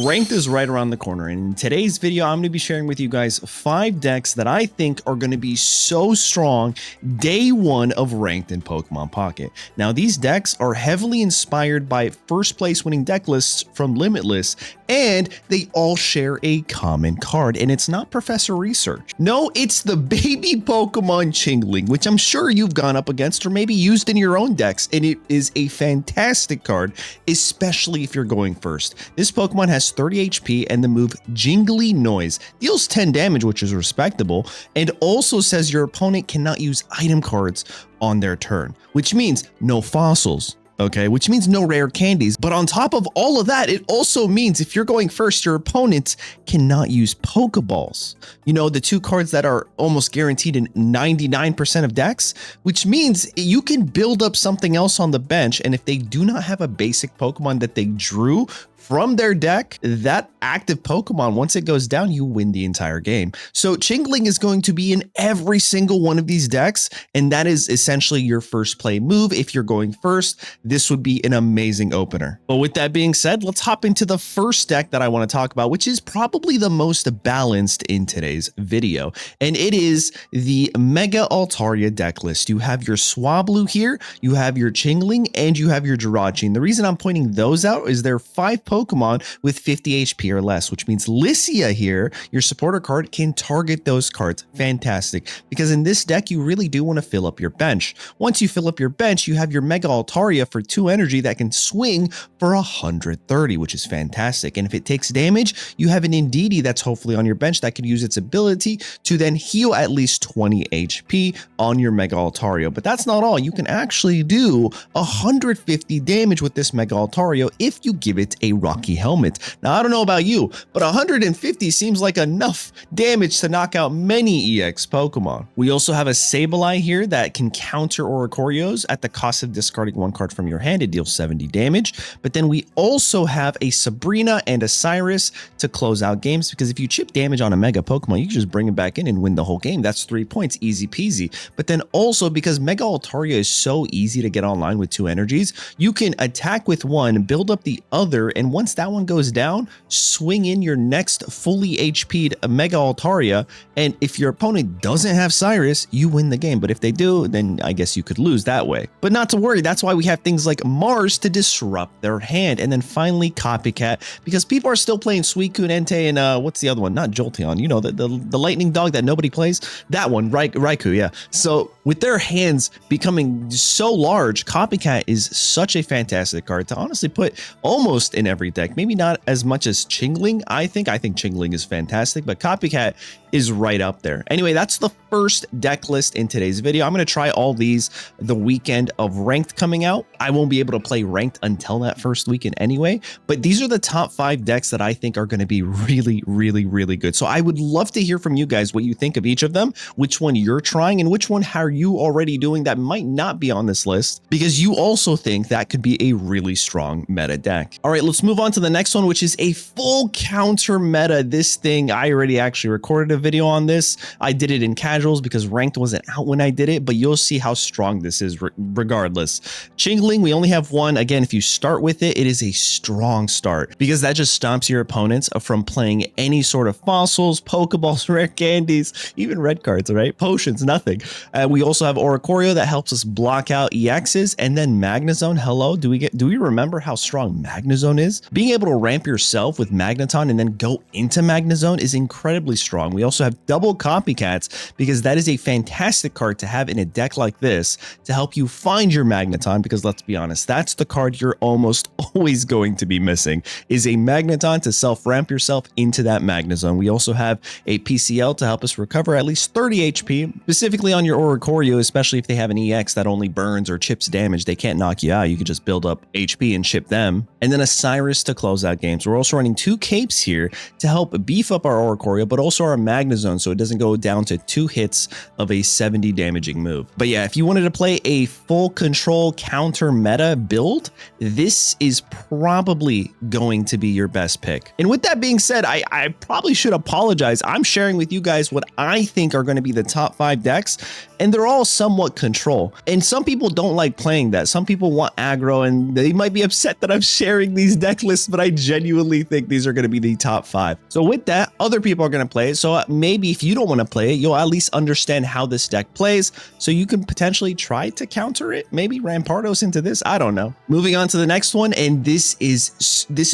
Ranked is right around the corner, and in today's video I'm going to be sharing with you guys 5 decks that I think are going to be so strong day one of Ranked in Pokemon Pocket. Now these decks are heavily inspired by first place winning deck lists from Limitless, and they all share a common card, and it's not Professor Research. No, it's the baby Pokemon Chingling, which I'm sure you've gone up against or maybe used in your own decks, and it is a fantastic card, especially if you're going first. This Pokemon has 30 HP and the move Jingly Noise, deals 10 damage, which is respectable, and also says your opponent cannot use item cards on their turn, which means no fossils. Okay, which means no rare candies. But on top of all of that, it also means if you're going first, your opponents cannot use Pokeballs. You know, the 2 cards that are almost guaranteed in 99% of decks, which means you can build up something else on the bench. And if they do not have a basic Pokemon that they drew from their deck, that active Pokemon, once it goes down, you win the entire game. So Chingling is going to be in every single one of these decks, and that is essentially your first play move. If you're going first, this would be an amazing opener. But with that being said, let's hop into the first deck that I want to talk about, which is probably the most balanced in today's video, and it is the Mega Altaria deck list. You have your Swablu here, you have your Chingling, and you have your Jirachi. And the reason I'm pointing those out is there are 5 Pokemon with 50 HP or less, which means Lycia here, your supporter card, can target those cards. Fantastic, because in this deck, you really do want to fill up your bench. Once you fill up your bench, you have your Mega Altaria for 2 energy that can swing for 130, which is fantastic. And if it takes damage, you have an Indeedee that's hopefully on your bench that could use its ability to then heal at least 20 HP on your Mega Altaria. But that's not all. You can actually do 150 damage with this Mega Altaria if you give it a Rocky Helmet. Now, I don't know about you, but 150 seems like enough damage to knock out many EX Pokemon. We also have a Sableye here that can counter Oricorios at the cost of discarding 1 card from your hand. It deals 70 damage. But then we also have a Sabrina and a Cyrus to close out games, because if you chip damage on a Mega Pokemon, you can just bring it back in and win the whole game. That's 3 points, easy peasy. But then also, because Mega Altaria is so easy to get online with 2 energies, you can attack with 1, build up the other, and once that one goes down, swing in your next fully HP'd Mega Altaria, and if your opponent doesn't have Cyrus, you win the game. But if they do, then I guess you could lose that way. But not to worry, that's why we have things like Mars to disrupt their hand. And then finally Copycat, because people are still playing Suicune, Entei, and what's the other one? Not Jolteon, you know, the lightning dog that nobody plays. That one, Raikou, yeah. So with their hands becoming so large, Copycat is such a fantastic card to honestly put almost in every deck. Maybe not as much as Chingling. I think Chingling is fantastic, but Copycat is right up there. Anyway, that's the first deck list in today's video. I'm going to try all these the weekend of Ranked coming out. I won't be able to play Ranked until that first weekend anyway, but these are the top 5 decks that I think are going to be really, really, really good. So I would love to hear from you guys what you think of each of them, which one you're trying, and which one are you already doing that might not be on this list, because you also think that could be a really strong meta deck. All right, let's move on to the next one, which is a full counter meta. This thing, I already actually recorded a video on this. I did it in casuals because Ranked wasn't out when I did it, but you'll see how strong this is regardless. Chingling, we only have 1. Again, if you start with it, it is a strong start, because that just stomps your opponents from playing any sort of fossils, Pokeballs, rare candies, even red cards, right? Potions, nothing. We also have Oricorio that helps us block out EXs, and then Magnezone. Hello, do we remember how strong Magnezone is? Being able to ramp yourself with Magneton and then go into Magnezone is incredibly strong. We also have double Copycats, because that is a fantastic card to have in a deck like this to help you find your Magneton, because let's be honest, that's the card you're almost always going to be missing, is a Magneton to self-ramp yourself into that Magnezone. We also have a PCL to help us recover at least 30 HP, specifically on your Oricorio, especially if they have an EX that only burns or chips damage. They can't knock you out. You can just build up HP and chip them. And then a Cyrus to close out games. We're also running 2 capes here to help beef up our Oricorio, but also our Magnezone so it doesn't go down to 2 hits of a 70 damaging move. But yeah, if you wanted to play a full control counter meta build, this is probably going to be your best pick. And with that being said, I probably should apologize. I'm sharing with you guys what I think are going to be the top 5 decks, and they're all somewhat control. And some people don't like playing that. Some people want aggro, and they might be upset that I'm sharing these deck lists, but I genuinely think these are going to be the top 5. So with that, other people are going to play it. So maybe if you don't want to play it, you'll at least understand how this deck plays, so you can potentially try to counter it. Maybe Rampardos into this. I don't know. Moving on to the next one, and this is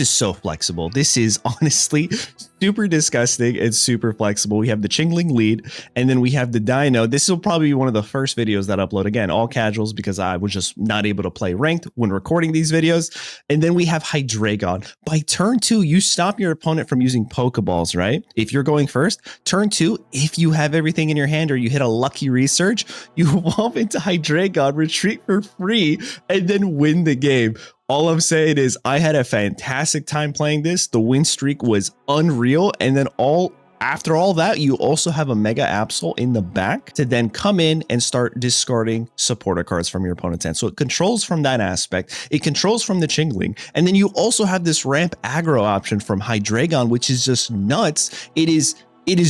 so flexible. This is honestly super disgusting and super flexible. We have the Chingling lead, and then we have the Dino. This will probably be one of the first videos that I upload. Again, all casuals, because I was just not able to play ranked when recording these videos. And then we have Hydraon. By turn 2, you stop your opponent from using Pokeballs, right? If you're going first, turn 2, if you have everything in your hand or you hit a lucky research, you evolve into Hydraon, retreat for free, and then win the game. All I'm saying is I had a fantastic time playing this. The win streak was unreal. And then after all that, you also have a Mega Absol in the back to then come in and start discarding supporter cards from your opponent's hand. So it controls from that aspect. It controls from the Chingling. And then you also have this ramp aggro option from Hydraon, which is just nuts. It is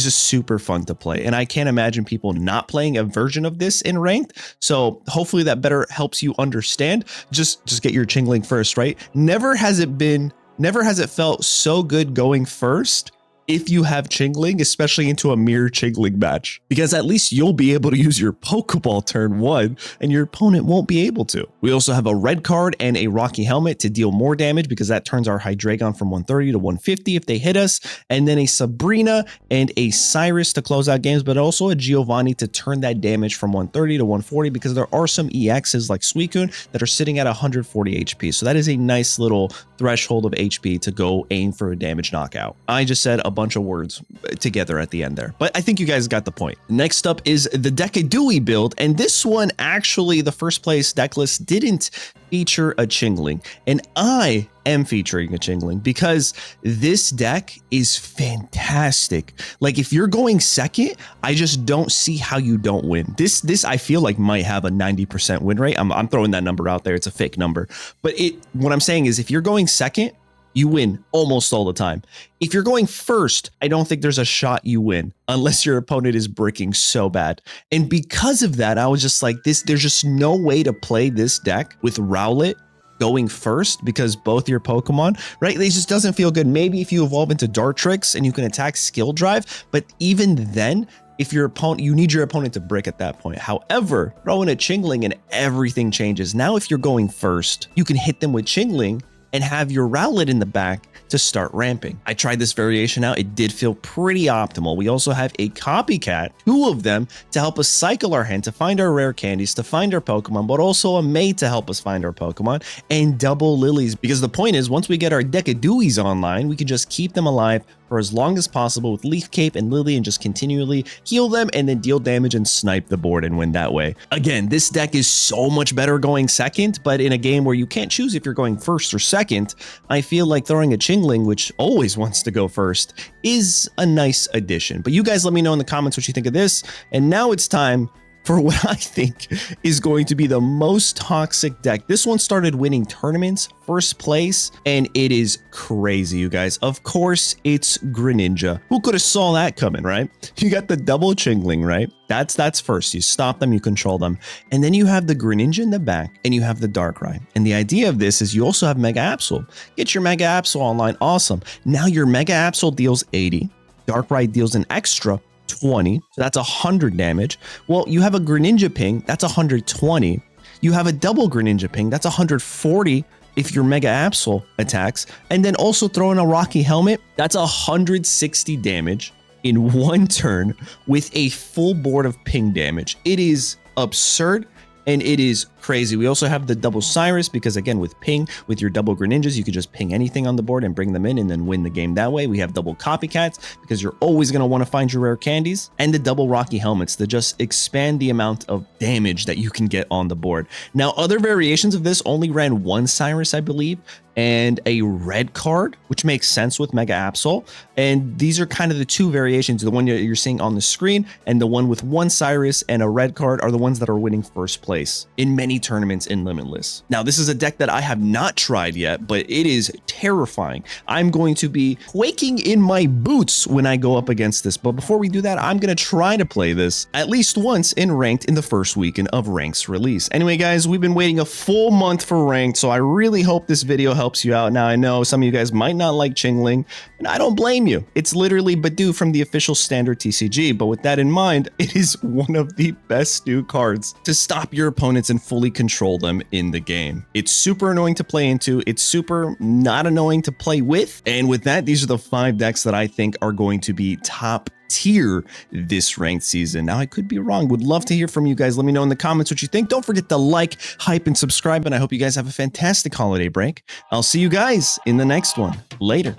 just super fun to play, and I can't imagine people not playing a version of this in ranked. So hopefully that better helps you understand. Just get your Chingling first, right? Never has it felt so good going first if you have Chingling, especially into a mirror Chingling match, because at least you'll be able to use your Pokeball turn 1 and your opponent won't be able to. We also have a red card and a Rocky Helmet to deal more damage, because that turns our Hydraon from 130 to 150 if they hit us, and then a Sabrina and a Cyrus to close out games, but also a Giovanni to turn that damage from 130 to 140, because there are some EXs like Suicune that are sitting at 140 HP. So that is a nice little threshold of HP to go aim for a damage knockout. I just said a bunch of words together at the end there, but I think you guys got the point. Next up is the Decidueye build, and this one actually, the first place deck list didn't feature a Chingling, and I am featuring a Chingling because this deck is fantastic. Like, if you're going second, I just don't see how you don't win. This I feel like might have a 90% win rate. I'm throwing that number out there. It's a fake number, but what I'm saying is, if you're going second, you win almost all the time. If you're going first, I don't think there's a shot you win unless your opponent is bricking so bad. And because of that, I was just like, there's just no way to play this deck with Rowlet going first, because both your Pokemon, right? It just doesn't feel good. Maybe if you evolve into Dartrix and you can attack Skill Drive, but even then, if your opponent, you need your opponent to brick at that point. However, throw in a Chingling and everything changes. Now, if you're going first, you can hit them with Chingling and have your Rowlet in the back to start ramping. I tried this variation out. It did feel pretty optimal. We also have a copycat, 2 of them, to help us cycle our hand, to find our rare candies, to find our Pokemon, but also a mate to help us find our Pokemon, and double lilies, because the point is, once we get our Decidueyes online, we can just keep them alive for as long as possible with Leaf Cape and Lily, and just continually heal them and then deal damage and snipe the board and win that way. Again, this deck is so much better going second, but in a game where you can't choose if you're going first or second, I feel like throwing a Chingling, which always wants to go first, is a nice addition. But you guys let me know in the comments what you think of this. And now it's time for what I think is going to be the most toxic deck. This one started winning tournaments, first place, and it is crazy, you guys. Of course, it's Greninja. Who could have saw that coming, right? You got the double Chingling, right? That's first. You stop them, you control them. And then you have the Greninja in the back, and you have the Darkrai. And the idea of this is you also have Mega Absol. Get your Mega Absol online, awesome. Now your Mega Absol deals 80. Darkrai deals an extra 20, so that's 100 damage. Well, you have a Greninja ping, that's 120. You have a double Greninja ping, that's 140 if your Mega Absol attacks. And then also throw in a Rocky Helmet, that's 160 damage in one turn with a full board of ping damage. It is absurd. And it is crazy. We also have the double Cyrus, because again, with ping, with your double Greninjas, you can just ping anything on the board and bring them in and then win the game that way. We have double Copycats, because you're always going to want to find your rare candies, and the double Rocky Helmets to just expand the amount of damage that you can get on the board. Now, other variations of this only ran 1 Cyrus, I believe. and a red card, which makes sense with Mega Absol. And these are kind of the two variations. The one you're seeing on the screen and the one with one Cyrus and a red card are the ones that are winning first place in many tournaments in Limitless. Now, this is a deck that I have not tried yet, but it is terrifying. I'm going to be quaking in my boots when I go up against this. But before we do that, I'm going to try to play this at least once in Ranked in the first weekend of Ranked's release. Anyway, guys, we've been waiting a full month for Ranked, so I really hope this video helps you out. Now, I know some of you guys might not like Chingling, and I don't blame you. It's literally Badu from the official standard TCG, but with that in mind, it is one of the best new cards to stop your opponents and fully control them in the game. It's super annoying to play into, it's super not annoying to play with, and with that, these are the 5 decks that I think are going to be top tier this ranked season. Now, I could be wrong. Would love to hear from you guys. Let me know in the comments what you think. Don't forget to like, hype, and subscribe, and I hope you guys have a fantastic holiday break. I'll see you guys in the next one. Later.